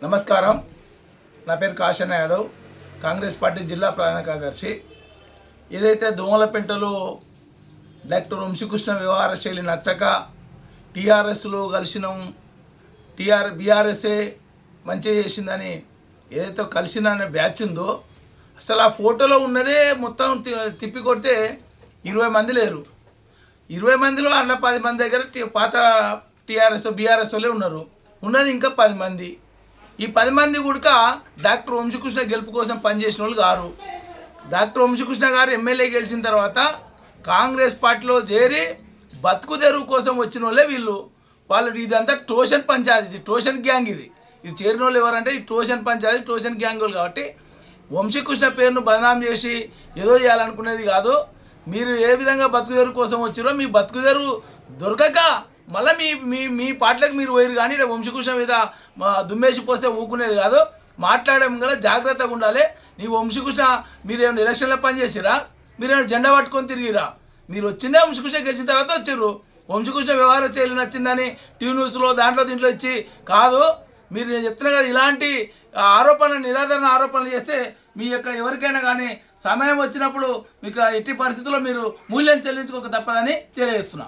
నమస్కారం. నా పేరు కాశన్న యాదవ్, కాంగ్రెస్ పార్టీ జిల్లా ప్రధాన కార్యదర్శి. ఏదైతే దోమలపెంటలో డాక్టర్ వంశీకృష్ణ వ్యవహార శైలి నచ్చక టీఆర్ఎస్లో కలిసినాం, బీఆర్ఎస్ఏ మంచి చేసిందని ఏదైతే కలిసిన అనే బ్యాచ్ ఉందో, అసలు ఆ ఫోటోలో ఉన్నదే మొత్తం తిప్పి కొడితే 20 మంది లేరు. 20 మందిలో అన్న 10 మంది దగ్గర పాత టీఆర్ఎస్ బీఆర్ఎస్ వాళ్ళే ఉన్నారు. ఉన్నది ఇంకా 10 మంది. ఈ 10 మంది కూడా డాక్టర్ వంశీకృష్ణ గెలుపు కోసం పనిచేసిన వాళ్ళు గారు. డాక్టర్ వంశీకృష్ణ గారు ఎమ్మెల్యే గెలిచిన తర్వాత కాంగ్రెస్ పార్టీలో చేరి బతుకు తెరువు కోసం వచ్చిన వాళ్ళే వీళ్ళు. వాళ్ళు ఇదంతా ట్రోషన్ పంచాయతీ, ఇది ట్రోషన్ గ్యాంగ్. ఇది చేరిన వాళ్ళు ఎవరంటే ఈ ట్రోషన్ పంచాయతీ, ట్రోషన్ గ్యాంగ్ వాళ్ళు. కాబట్టి వంశీకృష్ణ పేరును బదనాం చేసి ఏదో చేయాలనుకునేది కాదు. మీరు ఏ విధంగా బతుకు తెరువు కోసం వచ్చారో మీ బతుకు తెరువు దొరకక మళ్ళీ మీ మీ మీ పాటలకు మీరు పోయారు. కానీ ఇక్కడ వంశీకృష్ణ మీద దుమ్మేసి పోస్తే ఊకునేది కాదు. మాట్లాడడం కదా జాగ్రత్తగా ఉండాలి. నీ వంశీకృష్ణ మీరేమైనా ఎలక్షన్లో పనిచేసిరా? మీరేమైనా జెండా పట్టుకొని తిరిగిరా? మీరు వచ్చిందే వంశీకృష్ణ గెలిచిన తర్వాత వచ్చారు. వంశీకృష్ణ వ్యవహారం చేయలు నచ్చిందని టీవీ న్యూస్లో దీంట్లో ఇచ్చి కాదు. మీరు నేను చెప్తున్నా కదా, ఇలాంటి నిరాదరణ ఆరోపణలు చేస్తే మీ యొక్క ఎవరికైనా కానీ సమయం వచ్చినప్పుడు మీకు ఎట్టి పరిస్థితుల్లో మీరు మూల్యం చెల్లించుకోక తప్పదని తెలియజేస్తున్నా.